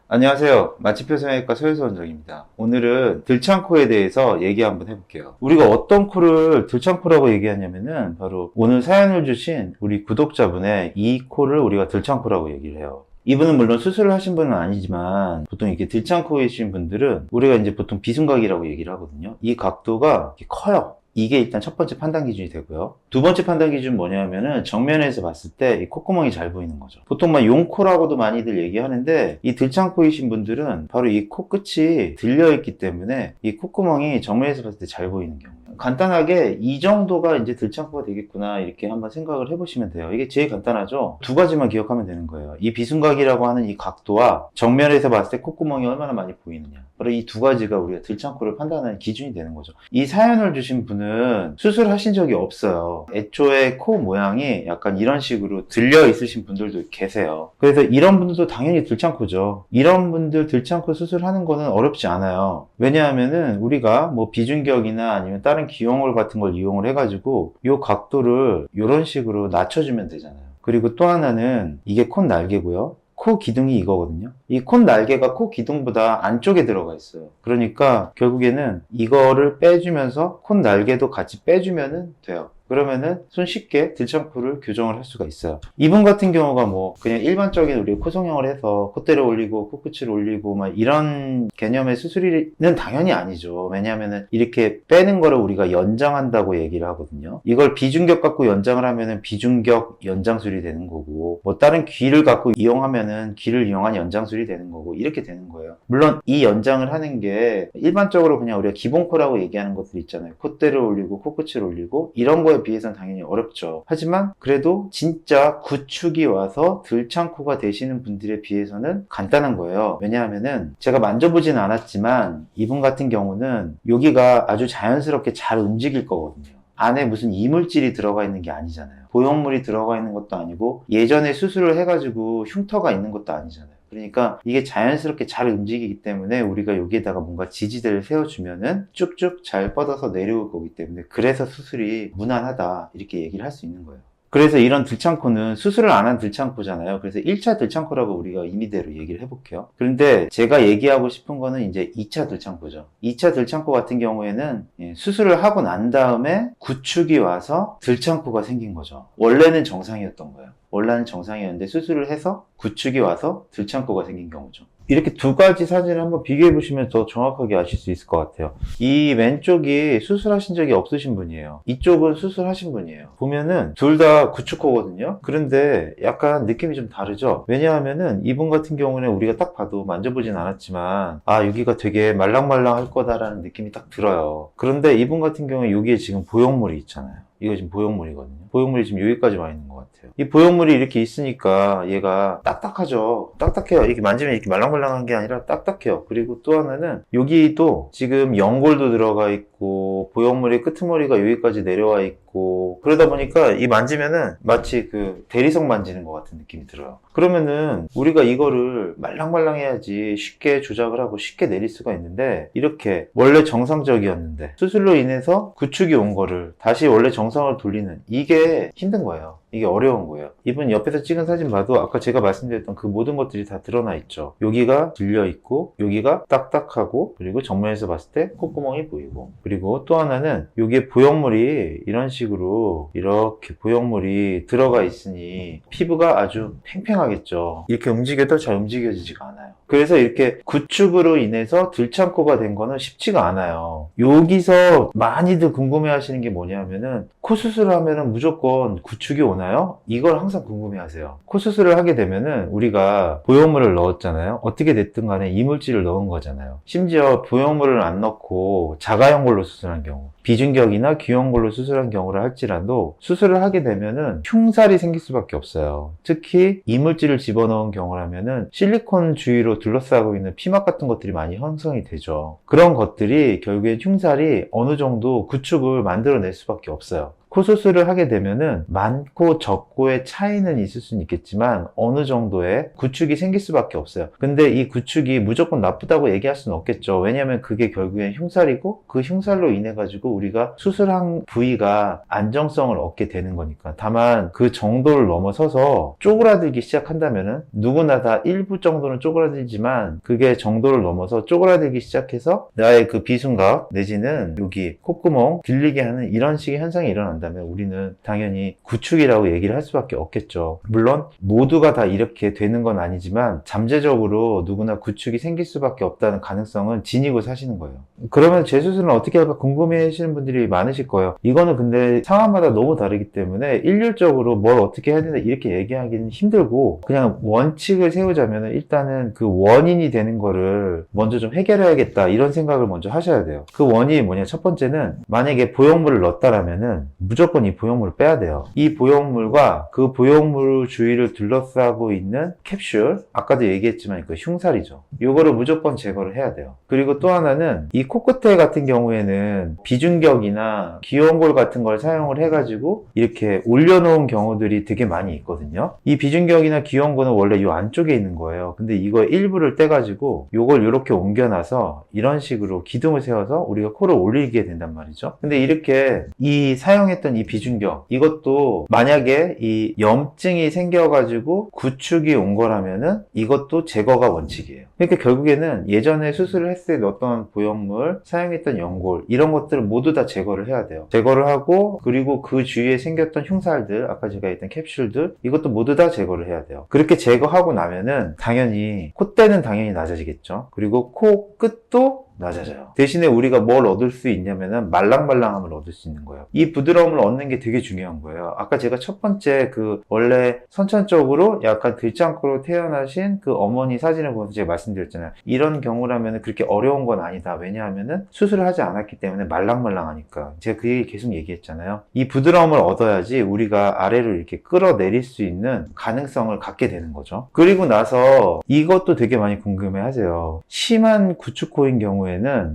안녕하세요. 맛집표 성형외과 서유서 원장입니다. 오늘은 들창코에 대해서 얘기 한번 해볼게요. 우리가 어떤 코를 들창코라고 얘기하냐면은 바로 오늘 사연을 주신 우리 구독자분의 이 코를 우리가 들창코라고 얘기를 해요. 이분은 물론 수술을 하신 분은 아니지만 보통 이렇게 들창코이신 분들은 우리가 이제 보통 비순각이라고 얘기를 하거든요. 이 각도가 이렇게 커요. 이게 일단 첫 번째 판단 기준이 되고요. 두 번째 판단 기준은 뭐냐면은 정면에서 봤을 때 이 콧구멍이 잘 보이는 거죠. 보통 막 용코라고도 많이들 얘기하는데 이 들창코이신 분들은 바로 이 코끝이 들려있기 때문에 이 콧구멍이 정면에서 봤을 때 잘 보이는 경우. 간단하게 이 정도가 이제 들창코가 되겠구나 이렇게 한번 생각을 해보시면 돼요. 이게 제일 간단하죠. 두 가지만 기억하면 되는 거예요. 이 비순각이라고 하는 이 각도와 정면에서 봤을 때 콧구멍이 얼마나 많이 보이느냐. 바로 이 두 가지가 우리가 들창코를 판단하는 기준이 되는 거죠. 이 사연을 주신 분은 수술하신 적이 없어요. 애초에 코 모양이 약간 이런 식으로 들려 있으신 분들도 계세요. 그래서 이런 분들도 당연히 들창코죠. 이런 분들 들창코 수술하는 거는 어렵지 않아요. 왜냐하면은 우리가 뭐 비중격이나 아니면 다른 기형홀 같은 걸 이용을 해가지고 이 각도를 이런 식으로 낮춰주면 되잖아요. 그리고 또 하나는 이게 콧 날개고요. 코 기둥이 이거거든요. 이 콧 날개가 코 기둥보다 안쪽에 들어가 있어요. 그러니까 결국에는 이거를 빼주면서 콧 날개도 같이 빼주면 돼요. 그러면은 손쉽게 들창코를 교정을 할 수가 있어요. 이분 같은 경우가 뭐 그냥 일반적인 우리 코 성형을 해서 콧대를 올리고 코끝을 올리고 막 이런 개념의 수술은 당연히 아니죠. 왜냐하면은 이렇게 빼는 거를 우리가 연장한다고 얘기를 하거든요. 이걸 비중격 갖고 연장을 하면은 비중격 연장술이 되는 거고, 뭐 다른 귀를 갖고 이용하면은 귀를 이용한 연장술이 되는 거고, 이렇게 되는 거예요. 물론 이 연장을 하는 게 일반적으로 그냥 우리가 기본코라고 얘기하는 것들 있잖아요. 콧대를 올리고 코끝을 올리고 이런 거에 비해서는 당연히 어렵죠. 하지만 그래도 진짜 구축이 와서 들창코가 되시는 분들에 비해서는 간단한 거예요. 왜냐하면은 제가 만져보진 않았지만 이분 같은 경우는 여기가 아주 자연스럽게 잘 움직일 거거든요. 안에 무슨 이물질이 들어가 있는 게 아니잖아요. 보형물이 들어가 있는 것도 아니고 예전에 수술을 해가지고 흉터가 있는 것도 아니잖아요. 그러니까 이게 자연스럽게 잘 움직이기 때문에 우리가 여기에다가 뭔가 지지대를 세워주면은 쭉쭉 잘 뻗어서 내려올 거기 때문에 그래서 수술이 무난하다 이렇게 얘기를 할 수 있는 거예요. 그래서 이런 들창코는 수술을 안 한 들창코잖아요. 그래서 1차 들창코라고 우리가 임의대로 얘기를 해볼게요. 그런데 제가 얘기하고 싶은 거는 이제 2차 들창코죠. 2차 들창코 같은 경우에는 수술을 하고 난 다음에 구축이 와서 들창코가 생긴 거죠. 원래는 정상이었던 거예요. 원래는 정상이었는데 수술을 해서 구축이 와서 들창코가 생긴 경우죠. 이렇게 두 가지 사진을 한번 비교해 보시면 더 정확하게 아실 수 있을 것 같아요. 이 왼쪽이 수술하신 적이 없으신 분이에요. 이쪽은 수술하신 분이에요. 보면은 둘 다 구축코거든요. 그런데 약간 느낌이 좀 다르죠. 왜냐하면은 이분 같은 경우는 우리가 딱 봐도 만져보진 않았지만 아 여기가 되게 말랑말랑할 거다라는 느낌이 딱 들어요. 그런데 이분 같은 경우에 여기에 지금 보형물이 있잖아요. 이거 지금 보형물이거든요. 보형물이 지금 여기까지 와 있는 것 같아요. 이 보형물이 이렇게 있으니까 얘가 딱딱하죠. 딱딱해요. 이렇게 만지면 이렇게 말랑말랑한 게 아니라 딱딱해요. 그리고 또 하나는 여기도 지금 연골도 들어가 있고 보형물의 끄트머리가 여기까지 내려와 있고 그러다 보니까 이 만지면은 마치 그 대리석 만지는 것 같은 느낌이 들어요. 그러면은 우리가 이거를 말랑말랑해야지 쉽게 조작을 하고 쉽게 내릴 수가 있는데 이렇게 원래 정상적이었는데 수술로 인해서 구축이 온 거를 다시 원래 정상을 돌리는 이게 힘든 거예요. 이게 어려운 거예요. 이분 옆에서 찍은 사진 봐도 아까 제가 말씀드렸던 그 모든 것들이 다 드러나 있죠. 여기가 들려 있고 여기가 딱딱하고 그리고 정면에서 봤을 때 콧구멍이 보이고 그리고 또 하나는 여기에 보형물이 이런 식으로 이렇게 보형물이 들어가 있으니 피부가 아주 팽팽하겠죠. 이렇게 움직여도 잘 움직여지지가 않아요. 그래서 이렇게 구축으로 인해서 들창코가 된 거는 쉽지가 않아요. 여기서 많이들 궁금해 하시는 게 뭐냐면은 코 수술을 하면은 무조건 구축이 오나요? 이걸 항상 궁금해 하세요. 코 수술을 하게 되면은 우리가 보형물을 넣었잖아요. 어떻게 됐든 간에 이물질을 넣은 거잖아요. 심지어 보형물을 안 넣고 자가연골로 수술한 경우 비중격이나 귀연골로 수술한 경우를 할지라도 수술을 하게 되면은 흉살이 생길 수밖에 없어요. 특히 이물질을 집어넣은 경우라면은 실리콘 주위로 둘러싸고 있는 피막 같은 것들이 많이 형성이 되죠. 그런 것들이 결국에 흉살이 어느 정도 구축을 만들어낼 수밖에 없어요. 코 수술을 하게 되면은 많고 적고의 차이는 있을 수는 있겠지만 어느 정도의 구축이 생길 수밖에 없어요. 근데 이 구축이 무조건 나쁘다고 얘기할 수는 없겠죠. 왜냐하면 그게 결국엔 흉살이고 그 흉살로 인해 가지고 우리가 수술한 부위가 안정성을 얻게 되는 거니까. 다만 그 정도를 넘어서서 쪼그라들기 시작한다면은 누구나 다 일부 정도는 쪼그라들지만 그게 정도를 넘어서 쪼그라들기 시작해서 나의 그 비순각 내지는 여기 콧구멍 길리게 하는 이런 식의 현상이 일어난다면 우리는 당연히 구축이라고 얘기를 할 수밖에 없겠죠. 물론 모두가 다 이렇게 되는 건 아니지만 잠재적으로 누구나 구축이 생길 수밖에 없다는 가능성은 지니고 사시는 거예요. 그러면 제 수술은 어떻게 할까 궁금해 하시는 분들이 많으실 거예요. 이거는 근데 상황마다 너무 다르기 때문에 일률적으로 뭘 어떻게 해야 된다 이렇게 얘기하기는 힘들고 그냥 원칙을 세우자면 일단은 그 원인이 되는 거를 먼저 좀 해결해야겠다 이런 생각을 먼저 하셔야 돼요. 그 원인이 뭐냐? 첫 번째는 만약에 보형물을 넣었다라면은 무조건 이 보형물을 빼야 돼요. 이 보형물과 그 보형물 주위를 둘러싸고 있는 캡슐, 아까도 얘기했지만 그 흉살이죠. 요거를 무조건 제거를 해야 돼요. 그리고 또 하나는 이 코끝에 같은 경우에는 비중격이나 기원골 같은 걸 사용을 해가지고 이렇게 올려놓은 경우들이 되게 많이 있거든요. 이 비중격이나 기원골은 원래 이 안쪽에 있는 거예요. 근데 이거 일부를 떼가지고 요걸 이렇게 옮겨놔서 이런 식으로 기둥을 세워서 우리가 코를 올리게 된단 말이죠. 근데 이렇게 이 사용했던 이 비중격 이것도 만약에 이 염증이 생겨가지고 구축이 온 거라면은 이것도 제거가 원칙이에요. 그러니까 결국에는 예전에 수술을 했을 때 넣었던 보형물, 사용했던 연골 이런 것들을 모두 다 제거를 해야 돼요. 제거를 하고 그리고 그 주위에 생겼던 흉살들, 아까 제가 했던 캡슐들 이것도 모두 다 제거를 해야 돼요. 그렇게 제거하고 나면은 당연히 콧대는 당연히 낮아지겠죠. 그리고 코 끝도 낮아져요. 대신에 우리가 뭘 얻을 수 있냐면은 말랑말랑함을 얻을 수 있는 거예요. 이 부드러움을 얻는 게 되게 중요한 거예요. 아까 제가 첫 번째 그 원래 선천적으로 약간 들창코로 태어나신 그 어머니 사진을 보면서 제가 말씀드렸잖아요. 이런 경우라면은 그렇게 어려운 건 아니다. 왜냐하면은 수술을 하지 않았기 때문에 말랑말랑하니까. 제가 그 얘기 계속 얘기했잖아요. 이 부드러움을 얻어야지 우리가 아래로 이렇게 끌어내릴 수 있는 가능성을 갖게 되는 거죠. 그리고 나서 이것도 되게 많이 궁금해 하세요. 심한 구축코인 경우에는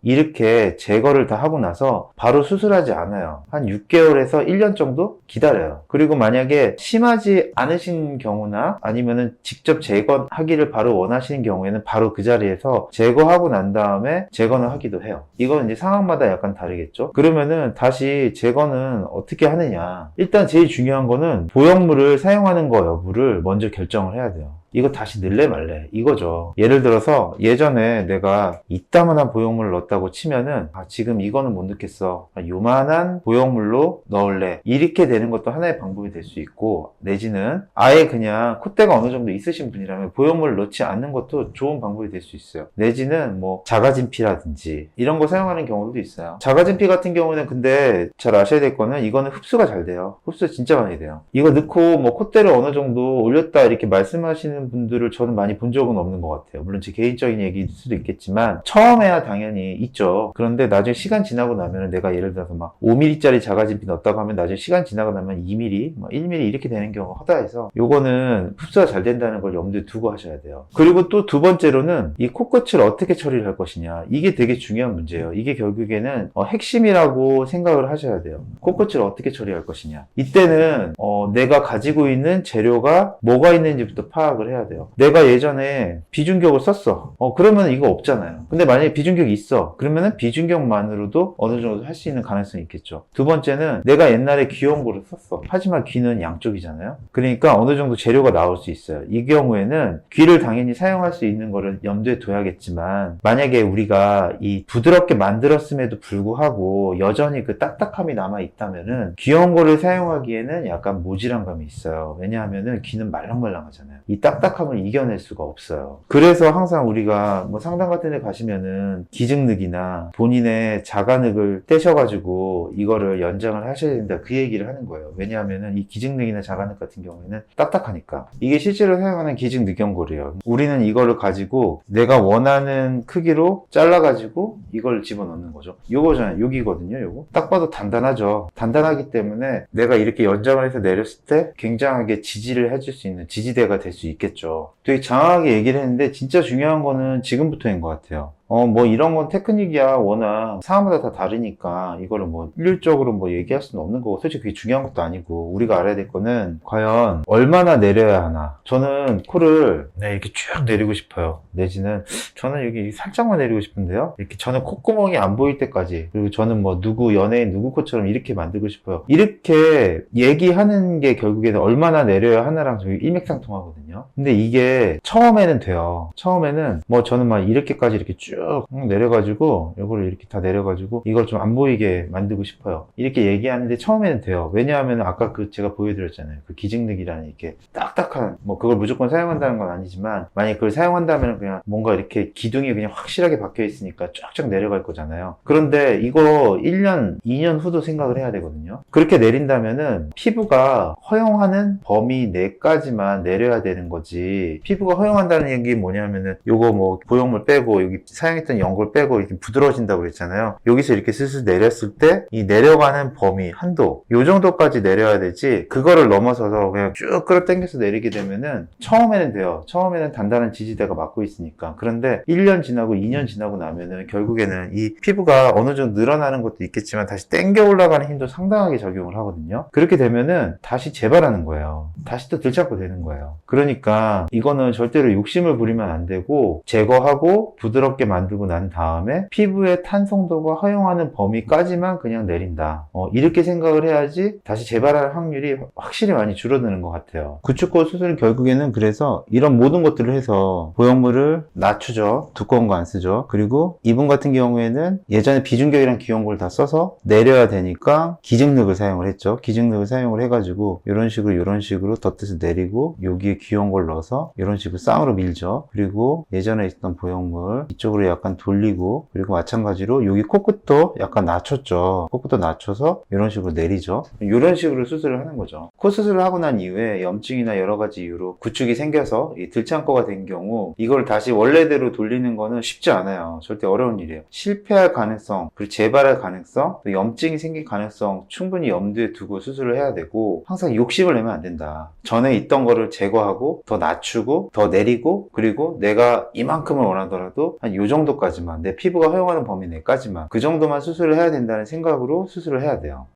이렇게 제거를 다 하고 나서 바로 수술하지 않아요. 한 6개월에서 1년 정도 기다려요. 그리고 만약에 심하지 않으신 경우나 아니면은 직접 제거하기를 바로 원하시는 경우에는 바로 그 자리에서 제거하고 난 다음에 제거는 하기도 해요. 이건 이제 상황마다 약간 다르겠죠. 그러면은 다시 제거는 어떻게 하느냐. 일단 제일 중요한 거는 보형물을 사용하는 거 여부를 먼저 결정을 해야 돼요. 이거 다시 넣을래 말래 이거죠. 예를 들어서 예전에 내가 이따만한 보형물을 넣었다고 치면은 지금 이거는 못 넣겠어. 요만한 보형물로 넣을래. 이렇게 되는 것도 하나의 방법이 될 수 있고 내지는 아예 그냥 콧대가 어느 정도 있으신 분이라면 보형물을 넣지 않는 것도 좋은 방법이 될 수 있어요. 내지는 뭐 자가진피라든지 이런 거 사용하는 경우도 있어요. 자가진피 같은 경우는 근데 잘 아셔야 될 거는 이거는 흡수가 잘 돼요. 흡수 진짜 많이 돼요. 이거 넣고 뭐 콧대를 어느 정도 올렸다 이렇게 말씀하시는 분들을 저는 많이 본 적은 없는 것 같아요. 물론 제 개인적인 얘기일 수도 있겠지만 처음에야 당연히 있죠. 그런데 나중에 시간 지나고 나면 내가 예를 들어서 막 5mm짜리 자가진피 넣었다고 하면 나중에 시간 지나고 나면 2mm, 뭐 1mm 이렇게 되는 경우가 허다해서 요거는 흡수가 잘 된다는 걸 염두에 두고 하셔야 돼요. 그리고 또 두 번째로는 이 코끝을 어떻게 처리를 할 것이냐. 이게 되게 중요한 문제예요. 이게 결국에는 핵심이라고 생각을 하셔야 돼요. 코끝을 어떻게 처리할 것이냐. 이때는 내가 가지고 있는 재료가 뭐가 있는지부터 파악을 해야 돼요. 내가 예전에 비중격을 썼어. 그러면 이거 없잖아요. 근데 만약에 비중격이 있어. 그러면은 비중격만으로도 어느 정도 할 수 있는 가능성이 있겠죠. 두 번째는 내가 옛날에 귀원고를 썼어. 하지만 귀는 양쪽이잖아요. 그러니까 어느 정도 재료가 나올 수 있어요. 이 경우에는 귀를 당연히 사용할 수 있는 거를 염두에 둬야겠지만 만약에 우리가 이 부드럽게 만들었음에도 불구하고 여전히 그 딱딱함이 남아 있다면은 귀원고를 사용하기에는 약간 모질한 감이 있어요. 왜냐하면은 귀는 말랑말랑하잖아요. 이 딱딱함을 이겨낼 수가 없어요. 그래서 항상 우리가 뭐 상담 같은 데 가시면은 기증늑이나 본인의 자가늑을 떼셔가지고 이거를 연장을 하셔야 된다 그 얘기를 하는 거예요. 왜냐하면은 이 기증늑이나 자가늑 같은 경우에는 딱딱하니까. 이게 실제로 사용하는 기증늑연골이에요. 우리는 이거를 가지고 내가 원하는 크기로 잘라가지고 이걸 집어넣는 거죠. 요거잖아요. 여기거든요. 요거 딱 봐도 단단하죠. 단단하기 때문에 내가 이렇게 연장을 해서 내렸을 때 굉장하게 지지를 해줄 수 있는 지지대가 될 수 있겠죠. 되게 장황하게 얘기를 했는데 진짜 중요한 거는 지금부터인 것 같아요. 뭐 이런 건 테크닉이야. 워낙 사람마다 다 다르니까 이거를 뭐 일률적으로 뭐 얘기할 수는 없는 거고, 솔직히 그게 중요한 것도 아니고, 우리가 알아야 될 거는 과연 얼마나 내려야 하나. 저는 코를 이렇게 쭉 내리고 싶어요. 내지는 저는 여기 살짝만 내리고 싶은데요. 이렇게 저는 콧구멍이 안 보일 때까지, 그리고 저는 뭐 누구 연예인 누구 코처럼 이렇게 만들고 싶어요. 이렇게 얘기하는 게 결국에는 얼마나 내려야 하나랑 저기 일맥상통하거든요. 근데 이게 처음에는 돼요. 처음에는 뭐 저는 막 이렇게까지 이렇게 쭉 내려가지고 이거를 이렇게 다 내려가지고 이걸 좀 안 보이게 만들고 싶어요. 이렇게 얘기하는데 처음에는 돼요. 왜냐하면 아까 그 제가 보여드렸잖아요. 그 기증력이라는 이렇게 딱딱한, 뭐 그걸 무조건 사용한다는 건 아니지만, 만약 그걸 사용한다면 그냥 뭔가 이렇게 기둥이 그냥 확실하게 박혀 있으니까 쫙쫙 내려갈 거잖아요. 그런데 이거 1년, 2년 후도 생각을 해야 되거든요. 그렇게 내린다면은 피부가 허용하는 범위 내까지만 내려야 되는 거지, 피부가 허용한다는 얘기 뭐냐면은 요거 뭐 보형물 빼고 여기 사용했던 연골 빼고 이렇게 부드러워진다고 그랬잖아요. 여기서 이렇게 슬슬 내렸을 때 이 내려가는 범위 한도, 요 정도까지 내려야 되지, 그거를 넘어서서 그냥 쭉 끌어당겨서 내리게 되면은 처음에는 돼요. 처음에는 단단한 지지대가 막고 있으니까. 그런데 1년 지나고 2년 지나고 나면은 결국에는 이 피부가 어느 정도 늘어나는 것도 있겠지만 다시 당겨 올라가는 힘도 상당하게 적용을 하거든요. 그렇게 되면은 다시 재발하는 거예요. 다시 또 들창고 되는 거예요. 그러니까 이거는 절대로 욕심을 부리면 안 되고, 제거하고 부드럽게 만들고 난 다음에 피부의 탄성도가 허용하는 범위까지만 그냥 내린다. 이렇게 생각을 해야지 다시 재발할 확률이 확실히 많이 줄어드는 것 같아요. 구축코 수술은 결국에는 그래서 이런 모든 것들을 해서 보형물을 낮추죠. 두꺼운 거 안 쓰죠. 그리고 이분 같은 경우에는 예전에 비중격이랑 기형골 다 써서 내려야 되니까 기증력을 사용을 했죠. 기증력을 사용을 해가지고 이런 식으로 덧대서 내리고 여기에 기형골 넣어서 이런 식으로 쌍으로 밀죠. 그리고 예전에 있던 보형물 이쪽으로 약간 돌리고, 그리고 마찬가지로 여기 코끝도 약간 낮췄죠. 코끝도 낮춰서 이런 식으로 내리죠. 이런 식으로 수술을 하는 거죠. 코 수술을 하고 난 이후에 염증이나 여러 가지 이유로 구축이 생겨서 이 들창코가 된 경우, 이걸 다시 원래대로 돌리는 거는 쉽지 않아요. 절대 어려운 일이에요. 실패할 가능성, 그리고 재발할 가능성, 또 염증이 생길 가능성 충분히 염두에 두고 수술을 해야 되고, 항상 욕심을 내면 안 된다. 전에 있던 거를 제거하고 더 낮추고 더 내리고, 그리고 내가 이만큼을 원하더라도 한 요 정도까지만, 내 피부가 허용하는 범위 내까지만, 그 정도만 수술을 해야 된다는 생각으로 수술을 해야 돼요.